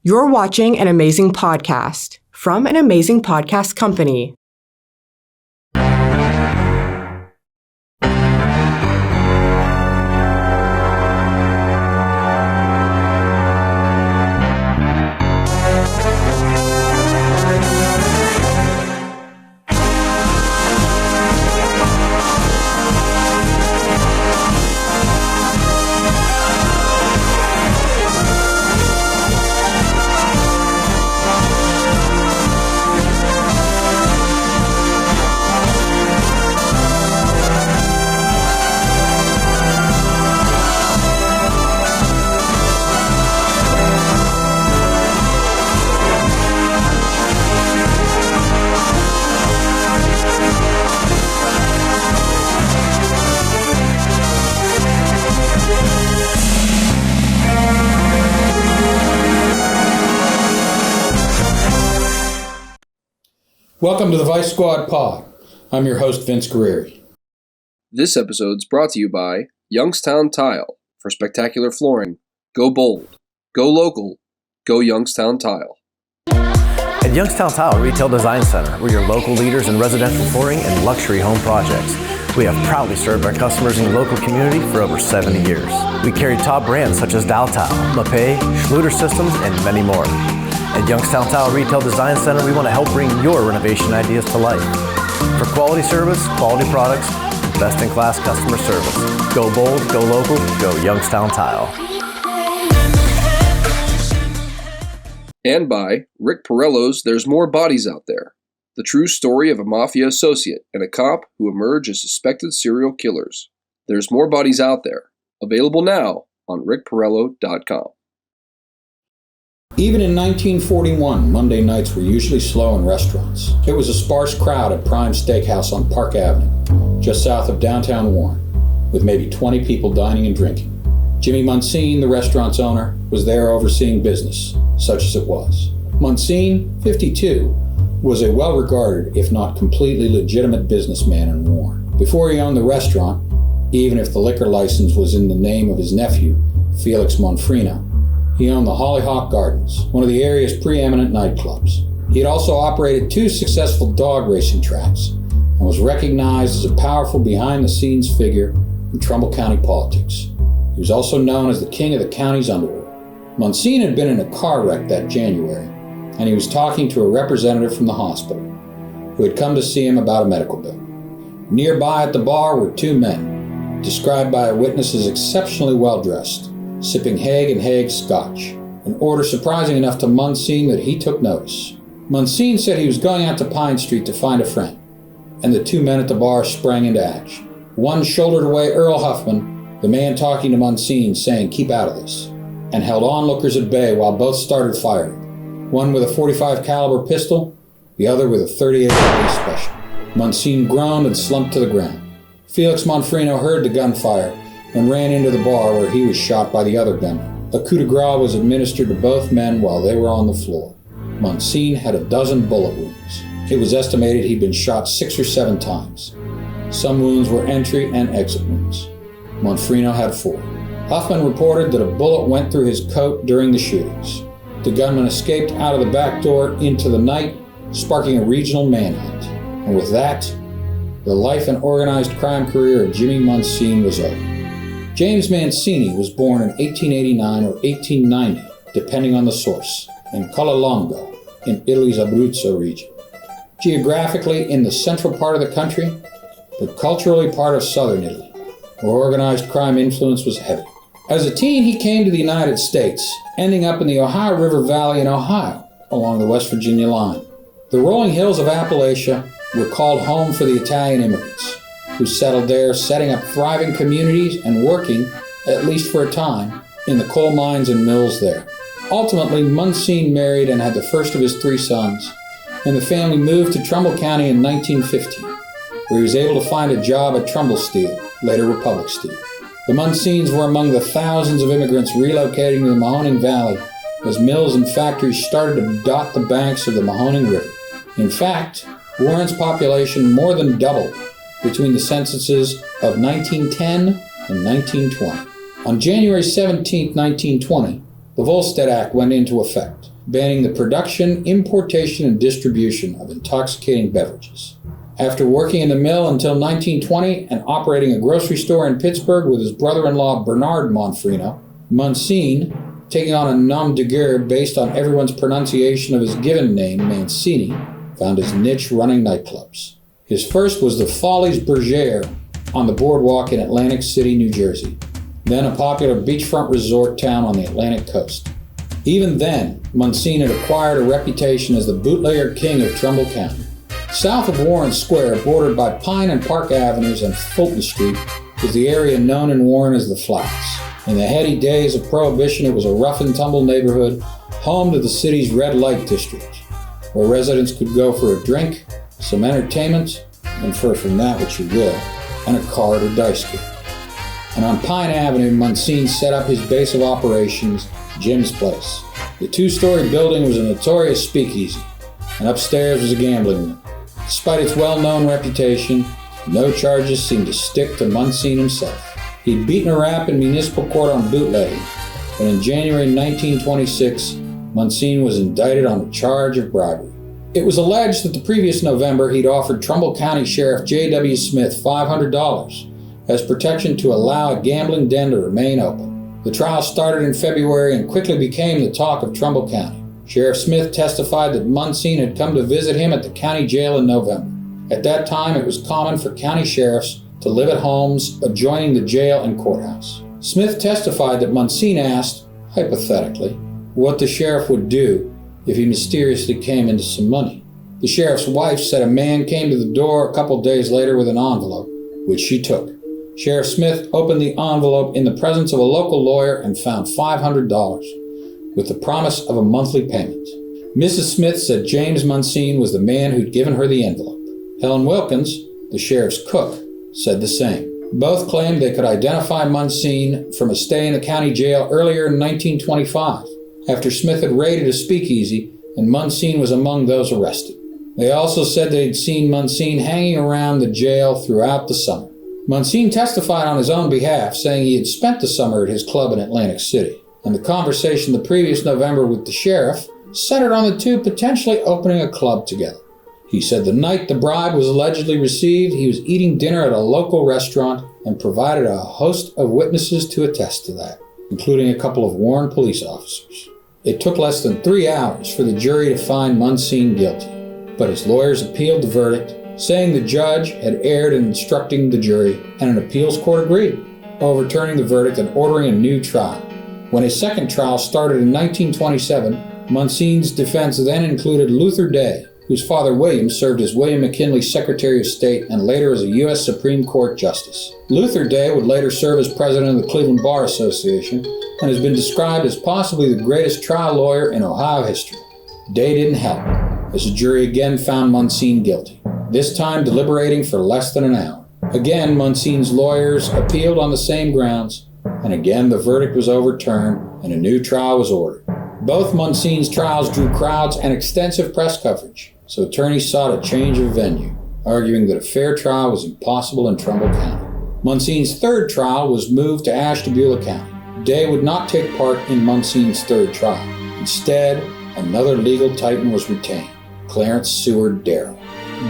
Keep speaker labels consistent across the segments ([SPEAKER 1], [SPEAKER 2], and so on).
[SPEAKER 1] You're watching an amazing podcast from an amazing podcast company.
[SPEAKER 2] Welcome to the Vice Squad Pod. I'm your host, Vince Guerrieri.
[SPEAKER 3] This episode is brought to you by Youngstown Tile. For spectacular flooring, go bold, go local, go Youngstown Tile.
[SPEAKER 4] At Youngstown Tile Retail Design Center, we're your local leaders in residential flooring and luxury home projects. We have proudly served our customers in the local community for over 70 years. We carry top brands such as Dow Tile, Mapei, Schluter Systems, and many more. At Youngstown Tile Retail Design Center, we want to help bring your renovation ideas to life. For quality service, quality products, best-in-class customer service. Go bold, go local, go Youngstown Tile.
[SPEAKER 3] And by Rick Porrello's There's More Bodies Out There. The true story of a mafia associate and a cop who emerge as suspected serial killers. There's More Bodies Out There. Available now on rickporrello.com.
[SPEAKER 2] Even in 1941, Monday nights were usually slow in restaurants. It was a sparse crowd at Prime Steakhouse on Park Avenue, just south of downtown Warren, with maybe 20 people dining and drinking. Jimmy Munsene, the restaurant's owner, was there overseeing business, such as it was. Munsene, 52, was a well-regarded, if not completely legitimate businessman in Warren. Before he owned the restaurant, even if the liquor license was in the name of his nephew, Felix Monfrino, he owned the Hollyhock Gardens, one of the area's preeminent nightclubs. He had also operated 2 successful dog racing tracks and was recognized as a powerful behind-the-scenes figure in Trumbull County politics. He was also known as the king of the county's underworld. Munsene had been in a car wreck that January, and he was talking to a representative from the hospital who had come to see him about a medical bill. Nearby at the bar were 2 men, described by a witness as exceptionally well-dressed, sipping Haig and Haig scotch, an order surprising enough to Munsene that he took notice. Munsene said he was going out to Pine Street to find a friend, and the 2 men at the bar sprang into action. One shouldered away Earl Huffman, the man talking to Munsene, saying, "Keep out of this," and held onlookers at bay while both started firing, one with a .45 caliber pistol, the other with a .38 Police Special. Munsene groaned and slumped to the ground. Felix Monfrino heard the gunfire and ran into the bar where he was shot by the other gunman. A coup de grace was administered to both men while they were on the floor. Munsene had a dozen bullet wounds. It was estimated he'd been shot 6 or 7 times. Some wounds were entry and exit wounds. Monfrino had 4. Huffman reported that a bullet went through his coat during the shootings. The gunman escaped out of the back door into the night, sparking a regional manhunt. And with that, the life and organized crime career of Jimmy Munsene was over. James Mancini was born in 1889 or 1890, depending on the source, in Collalongo, in Italy's Abruzzo region. Geographically in the central part of the country, but culturally part of southern Italy, where organized crime influence was heavy. As a teen, he came to the United States, ending up in the Ohio River Valley in Ohio, along the West Virginia line. The rolling hills of Appalachia were called home for the Italian immigrants, who settled there, setting up thriving communities and working, at least for a time, in the coal mines and mills there. Ultimately, Munsene married and had the first of his 3 sons, and the family moved to Trumbull County in 1915, where he was able to find a job at Trumbull Steel, later Republic Steel. The Munsenes were among the thousands of immigrants relocating to the Mahoning Valley as mills and factories started to dot the banks of the Mahoning River. In fact, Warren's population more than doubled between the censuses of 1910 and 1920. On January 17, 1920, the Volstead Act went into effect, banning the production, importation, and distribution of intoxicating beverages. After working in the mill until 1920 and operating a grocery store in Pittsburgh with his brother-in-law Bernard Monfrino, Munsene, taking on a nom de guerre based on everyone's pronunciation of his given name, Mancini, found his niche running nightclubs. His first was the Follies Bergère on the boardwalk in Atlantic City, New Jersey, then a popular beachfront resort town on the Atlantic coast. Even then, Munsene had acquired a reputation as the bootlegger king of Trumbull County. South of Warren Square, bordered by Pine and Park Avenues and Fulton Street, was the area known in Warren as the Flats. In the heady days of Prohibition, it was a rough-and-tumble neighborhood, home to the city's red light district, where residents could go for a drink, some entertainment, infer from that what you will, and a card or dice game. And on Pine Avenue, Munsene set up his base of operations, Jim's Place. The two-story building was a notorious speakeasy, and upstairs was a gambling room. Despite its well-known reputation, no charges seemed to stick to Munsene himself. He'd beaten a rap in municipal court on bootlegging, but in January 1926, Munsene was indicted on a charge of bribery. It was alleged that the previous November he'd offered Trumbull County Sheriff J.W. Smith $500 as protection to allow a gambling den to remain open. The trial started in February and quickly became the talk of Trumbull County. Sheriff Smith testified that Munsene had come to visit him at the county jail in November. At that time, it was common for county sheriffs to live at homes adjoining the jail and courthouse. Smith testified that Munsene asked, hypothetically, what the sheriff would do if he mysteriously came into some money. The sheriff's wife said a man came to the door a couple days later with an envelope, which she took. Sheriff Smith opened the envelope in the presence of a local lawyer and found $500, with the promise of a monthly payment. Mrs. Smith said James Munsene was the man who'd given her the envelope. Helen Wilkins, the sheriff's cook, said the same. Both claimed they could identify Munsene from a stay in the county jail earlier in 1925, after Smith had raided a speakeasy and Munsene was among those arrested. They also said they'd seen Munsene hanging around the jail throughout the summer. Munsene testified on his own behalf, saying he had spent the summer at his club in Atlantic City, and the conversation the previous November with the sheriff centered on the two potentially opening a club together. He said the night the bribe was allegedly received, he was eating dinner at a local restaurant and provided a host of witnesses to attest to that, including a couple of Warren police officers. It took less than 3 hours for the jury to find Munsene guilty, but his lawyers appealed the verdict, saying the judge had erred in instructing the jury, and an appeals court agreed, overturning the verdict and ordering a new trial. When his second trial started in 1927, Munsene's defense then included Luther Day, whose father William served as William McKinley Secretary of State and later as a U.S. Supreme Court Justice. Luther Day would later serve as president of the Cleveland Bar Association and has been described as possibly the greatest trial lawyer in Ohio history. Day didn't help, as the jury again found Munsene guilty, this time deliberating for less than an hour. Again, Munsene's lawyers appealed on the same grounds, and again the verdict was overturned and a new trial was ordered. Both Munsene's trials drew crowds and extensive press coverage, so attorneys sought a change of venue, arguing that a fair trial was impossible in Trumbull County. Munsene's third trial was moved to Ashtabula County. Day would not take part in Munsene's third trial. Instead, another legal titan was retained, Clarence Darrow.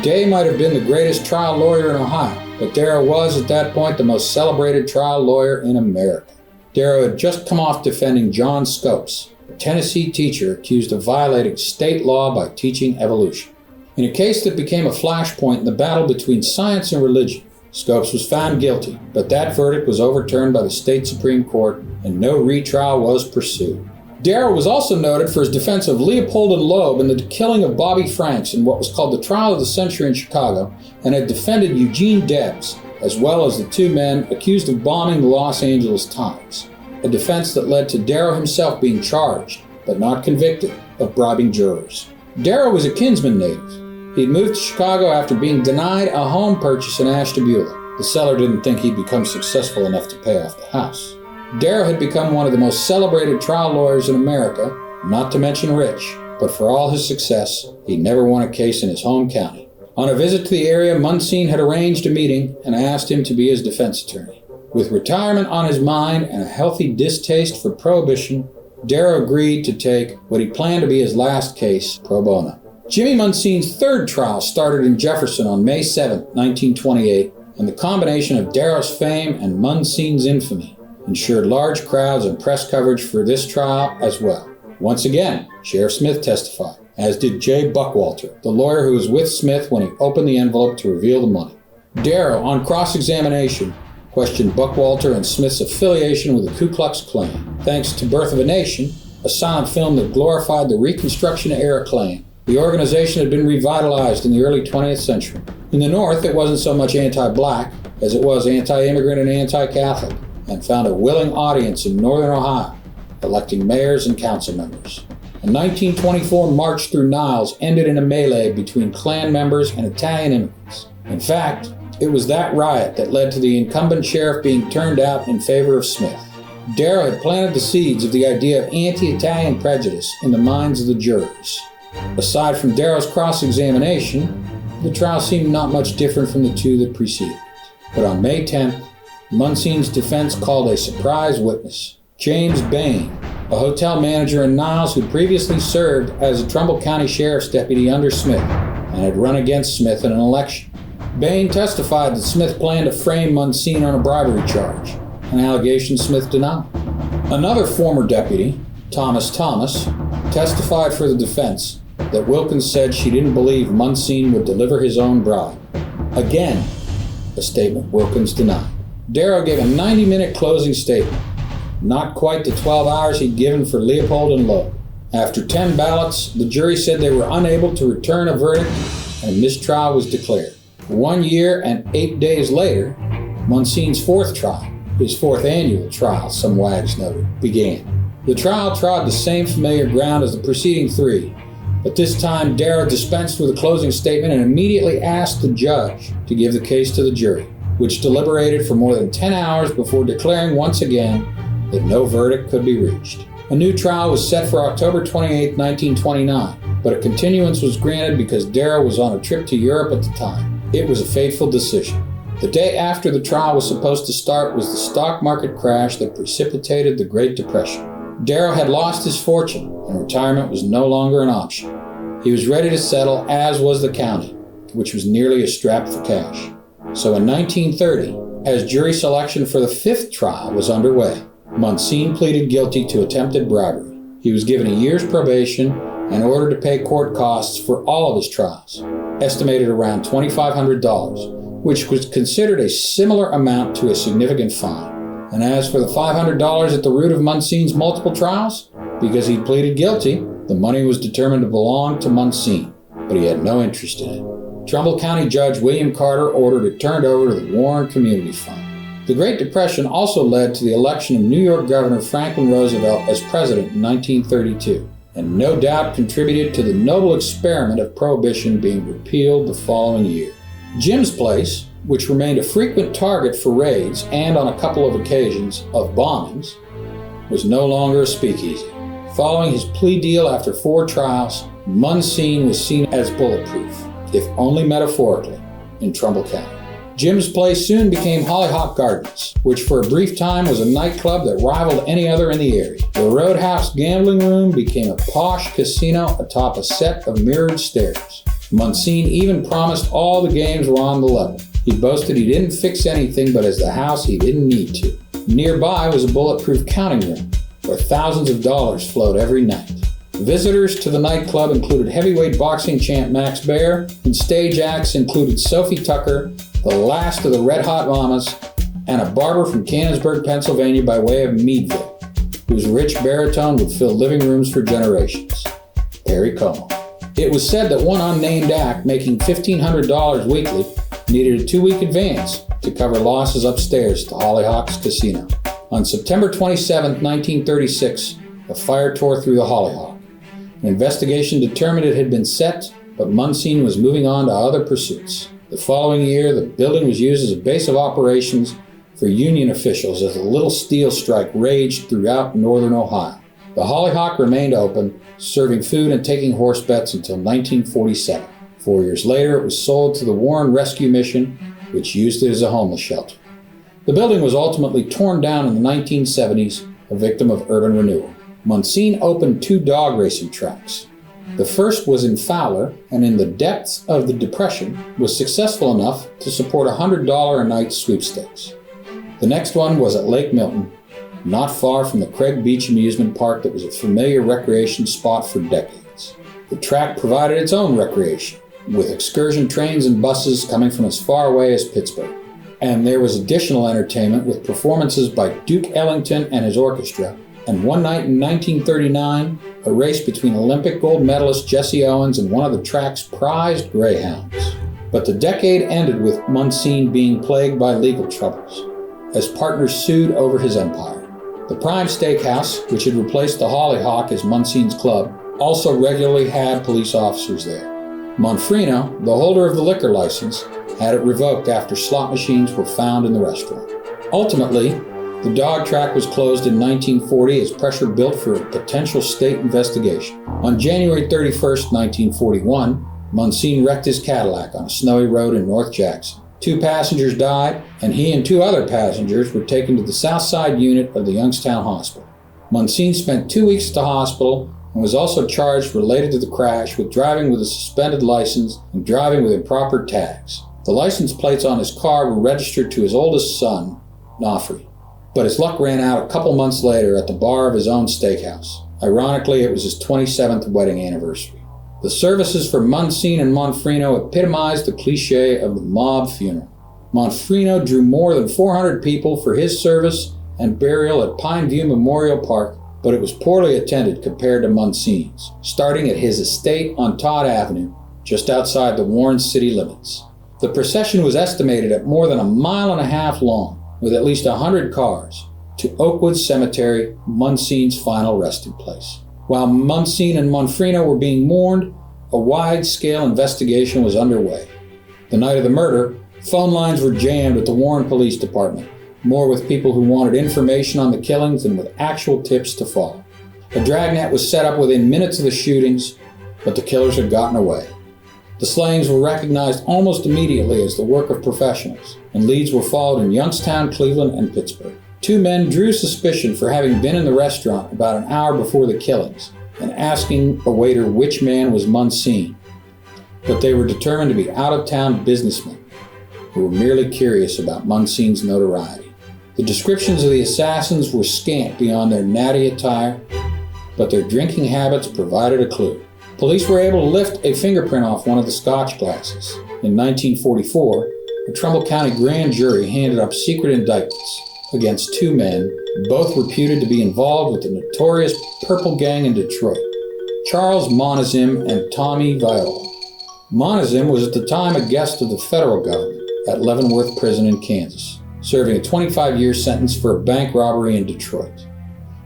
[SPEAKER 2] Day might have been the greatest trial lawyer in Ohio, but Darrow was at that point the most celebrated trial lawyer in America. Darrow had just come off defending John Scopes, a Tennessee teacher accused of violating state law by teaching evolution. In a case that became a flashpoint in the battle between science and religion, Scopes was found guilty, but that verdict was overturned by the state Supreme Court and no retrial was pursued. Daryl was also noted for his defense of Leopold and Loeb in the killing of Bobby Franks in what was called the Trial of the Century in Chicago, and had defended Eugene Debs, as well as the two men accused of bombing the Los Angeles Times, a defense that led to Darrow himself being charged, but not convicted, of bribing jurors. Darrow was a Kinsman native. He'd moved to Chicago after being denied a home purchase in Ashtabula. The seller didn't think he'd become successful enough to pay off the house. Darrow had become one of the most celebrated trial lawyers in America, not to mention rich, but for all his success, he never won a case in his home county. On a visit to the area, Munsene had arranged a meeting and asked him to be his defense attorney. With retirement on his mind and a healthy distaste for prohibition, Darrow agreed to take what he planned to be his last case pro bono. Jimmy Munsene's third trial started in Jefferson on May 7, 1928, and the combination of Darrow's fame and Munsene's infamy ensured large crowds and press coverage for this trial as well. Once again, Sheriff Smith testified, as did Jay Buckwalter, the lawyer who was with Smith when he opened the envelope to reveal the money. Darrow, on cross-examination, questioned Buckwalter and Smith's affiliation with the Ku Klux Klan. Thanks to Birth of a Nation, a silent film that glorified the Reconstruction-era Klan, the organization had been revitalized in the early 20th century. In the North, it wasn't so much anti-black as it was anti-immigrant and anti-Catholic, and found a willing audience in Northern Ohio, electing mayors and council members. A 1924 march through Niles ended in a melee between Klan members and Italian immigrants. In fact, it was that riot that led to the incumbent sheriff being turned out in favor of Smith. Darrow had planted the seeds of the idea of anti-Italian prejudice in the minds of the jurors. Aside from Darrow's cross-examination, the trial seemed not much different from the two that preceded it. But on May 10th, Munsene's defense called a surprise witness, James Bain, a hotel manager in Niles who previously served as a Trumbull County Sheriff's deputy under Smith and had run against Smith in an election. Bain testified that Smith planned to frame Munsene on a bribery charge, an allegation Smith denied. Another former deputy, Thomas, testified for the defense that Wilkins said she didn't believe Munsene would deliver his own bride. Again, a statement Wilkins denied. Darrow gave a 90-minute closing statement, not quite the 12 hours he'd given for Leopold and Loeb. After 10 ballots, the jury said they were unable to return a verdict, and mistrial was declared. 1 year and 8 days later, Munsene's fourth trial, his fourth annual trial, some wags noted, began. The trial trod the same familiar ground as the preceding three, but this time Darrow dispensed with a closing statement and immediately asked the judge to give the case to the jury, which deliberated for more than 10 hours before declaring once again that no verdict could be reached. A new trial was set for October 28, 1929, but a continuance was granted because Darrow was on a trip to Europe at the time. It was a fateful decision. The day after the trial was supposed to start was the stock market crash that precipitated the Great Depression. Darrow had lost his fortune, and retirement was no longer an option. He was ready to settle, as was the county, which was nearly as strapped for cash. So in 1930, as jury selection for the fifth trial was underway, Munsene pleaded guilty to attempted bribery. He was given a year's probation and ordered to pay court costs for all of his trials, estimated around $2,500, which was considered a similar amount to a significant fine. And as for the $500 at the root of Munsene's multiple trials, because he pleaded guilty, the money was determined to belong to Munsene, but he had no interest in it. Trumbull County Judge William Carter ordered it turned over to the Warren Community Fund. The Great Depression also led to the election of New York Governor Franklin Roosevelt as president in 1932, and no doubt contributed to the noble experiment of Prohibition being repealed the following year. Jim's Place, which remained a frequent target for raids and on a couple of occasions of bombings, was no longer a speakeasy. Following his plea deal after 4 trials, Munsene was seen as bulletproof, if only metaphorically, in Trumbull County. Jim's Place soon became Hollyhock Gardens, which for a brief time was a nightclub that rivaled any other in the area. The Roadhouse Gambling Room became a posh casino atop a set of mirrored stairs. Munsene even promised all the games were on the level. He boasted he didn't fix anything but as the house he didn't need to. Nearby was a bulletproof counting room, where thousands of dollars flowed every night. Visitors to the nightclub included heavyweight boxing champ Max Baer, and stage acts included Sophie Tucker, the last of the Red Hot Mamas, and a barber from Canonsburg, Pennsylvania by way of Meadville, whose rich baritone would fill living rooms for generations, Perry Como. It was said that one unnamed act making $1,500 weekly needed a 2-week advance to cover losses upstairs to Hollyhock's casino. On September 27, 1936, a fire tore through the Hollyhock. An investigation determined it had been set, but Munsene was moving on to other pursuits. The following year, the building was used as a base of operations for Union officials as a little steel strike raged throughout northern Ohio. The Hollyhock remained open, serving food and taking horse bets until 1947. 4 years later, it was sold to the Warren Rescue Mission, which used it as a homeless shelter. The building was ultimately torn down in the 1970s, a victim of urban renewal. Munsene opened 2 dog racing tracks. The first was in Fowler, and in the depths of the Depression was successful enough to support a $100 a night sweepstakes. The next one was at Lake Milton, not far from the Craig Beach amusement park that was a familiar recreation spot for decades. The track provided its own recreation, with excursion trains and buses coming from as far away as Pittsburgh. And there was additional entertainment with performances by Duke Ellington and his orchestra, and one night in 1939, a race between Olympic gold medalist Jesse Owens and one of the track's prized greyhounds. But the decade ended with Munsene being plagued by legal troubles, as partners sued over his empire. The Prime Steakhouse, which had replaced the Hollyhock as Munsene's club, also regularly had police officers there. Manfrino, the holder of the liquor license, had it revoked after slot machines were found in the restaurant. Ultimately, the dog track was closed in 1940 as pressure built for a potential state investigation. On January 31st, 1941, Munsene wrecked his Cadillac on a snowy road in North Jackson. 2 passengers died, and he and 2 other passengers were taken to the South Side unit of the Youngstown Hospital. Munsene spent 2 weeks at the hospital and was also charged related to the crash with driving with a suspended license and driving with improper tags. The license plates on his car were registered to his oldest son, Nofri. But his luck ran out a couple months later at the bar of his own steakhouse. Ironically, it was his 27th wedding anniversary. The services for Munsene and Manfrino epitomized the cliché of the mob funeral. Manfrino drew more than 400 people for his service and burial at Pine View Memorial Park, but it was poorly attended compared to Munsene's, starting at his estate on Todd Avenue, just outside the Warren city limits. The procession was estimated at more than 1.5 miles long, with at least 100 cars, to Oakwood Cemetery, Munsene's final resting place. While Munsene and Manfrino were being mourned, a wide-scale investigation was underway. The night of the murder, phone lines were jammed at the Warren Police Department, more with people who wanted information on the killings than with actual tips to follow. A dragnet was set up within minutes of the shootings, but the killers had gotten away. The slayings were recognized almost immediately as the work of professionals, and leads were followed in Youngstown, Cleveland, and Pittsburgh. 2 men drew suspicion for having been in the restaurant about an hour before the killings and asking a waiter which man was Munsene, but they were determined to be out-of-town businessmen who were merely curious about Munsene's notoriety. The descriptions of the assassins were scant beyond their natty attire, but their drinking habits provided a clue. Police were able to lift a fingerprint off one of the scotch glasses. In 1944, the Trumbull County grand jury handed up secret indictments against 2 men, both reputed to be involved with the notorious Purple Gang in Detroit, Charles Munsene and Tommy Viola. Munsene was at the time a guest of the federal government at Leavenworth Prison in Kansas, serving a 25-year sentence for a bank robbery in Detroit.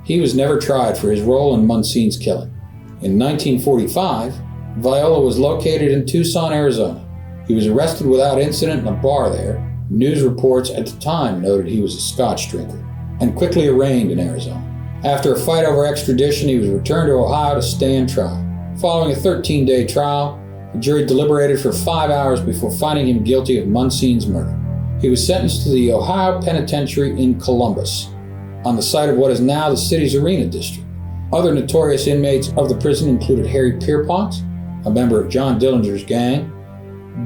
[SPEAKER 2] He was never tried for his role in Munsene's killing. In 1945, Viola was located in Tucson, Arizona. He was arrested without incident in a bar there. News reports at the time noted he was a Scotch drinker, and quickly arraigned in Arizona. After a fight over extradition, he was returned to Ohio to stand trial. Following a 13-day trial, the jury deliberated for 5 hours before finding him guilty of Munsene's murder. He was sentenced to the Ohio Penitentiary in Columbus, on the site of what is now the city's Arena District. Other notorious inmates of the prison included Harry Pierpont, a member of John Dillinger's gang,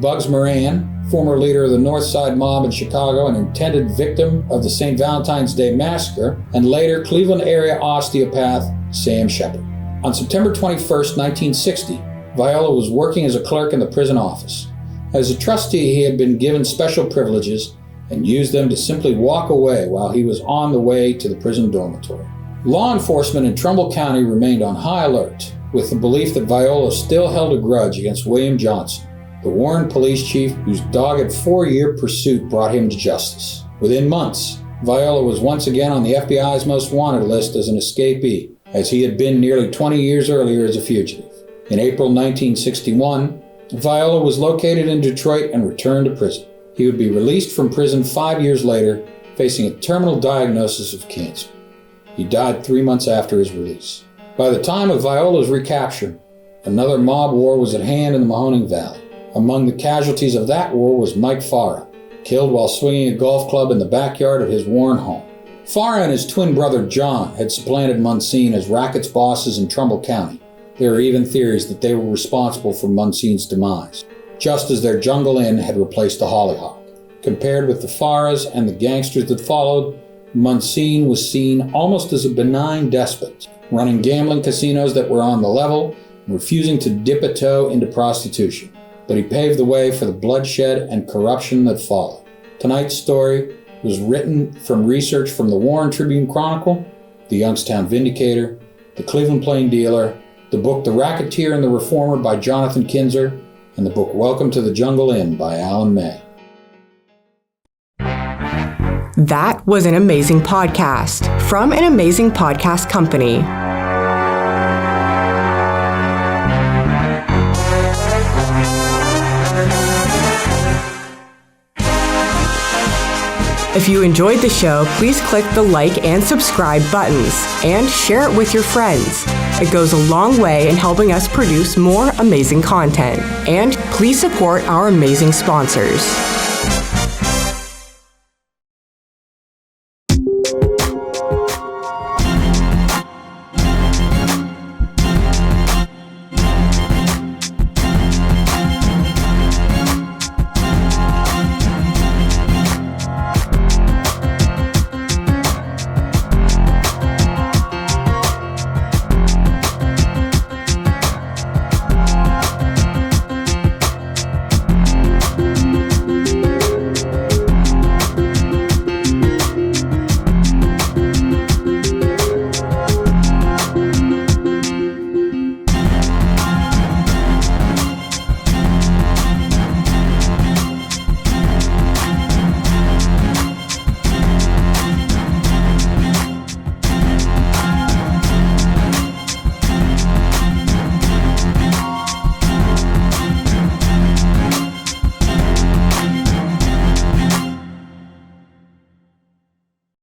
[SPEAKER 2] Bugs Moran, former leader of the North Side Mob in Chicago and intended victim of the St. Valentine's Day Massacre, and later Cleveland area osteopath Sam Shepard. On September 21, 1960, Viola was working as a clerk in the prison office. As a trustee, he had been given special privileges and used them to simply walk away while he was on the way to the prison dormitory. Law enforcement in Trumbull County remained on high alert, with the belief that Viola still held a grudge against William Johnson, the Warren police chief whose dogged 4-year pursuit brought him to justice. Within months, Viola was once again on the FBI's most wanted list as an escapee, as he had been nearly 20 years earlier as a fugitive. In April 1961, Viola was located in Detroit and returned to prison. He would be released from prison 5 years later, facing a terminal diagnosis of cancer. He died 3 months after his release. By the time of Viola's recapture, another mob war was at hand in the Mahoning Valley. Among the casualties of that war was Mike Farah, killed while swinging a golf club in the backyard of his Warren home. Farah and his twin brother John had supplanted Munsene as rackets bosses in Trumbull County. There are even theories that they were responsible for Munsene's demise, just as their Jungle Inn had replaced the Hollyhock. Compared with the Farahs and the gangsters that followed, Munsene was seen almost as a benign despot, running gambling casinos that were on the level and refusing to dip a toe into prostitution. But he paved the way for the bloodshed and corruption that followed. Tonight's story was written from research from the Warren Tribune Chronicle, the Youngstown Vindicator, the Cleveland Plain Dealer, the book The Racketeer and the Reformer by Jonathan Kinzer, and the book Welcome to the Jungle Inn by Alan May.
[SPEAKER 1] That was an amazing podcast from an amazing podcast company. If you enjoyed the show, please click the like and subscribe buttons and share it with your friends. It goes a long way in helping us produce more amazing content. And please support our amazing sponsors.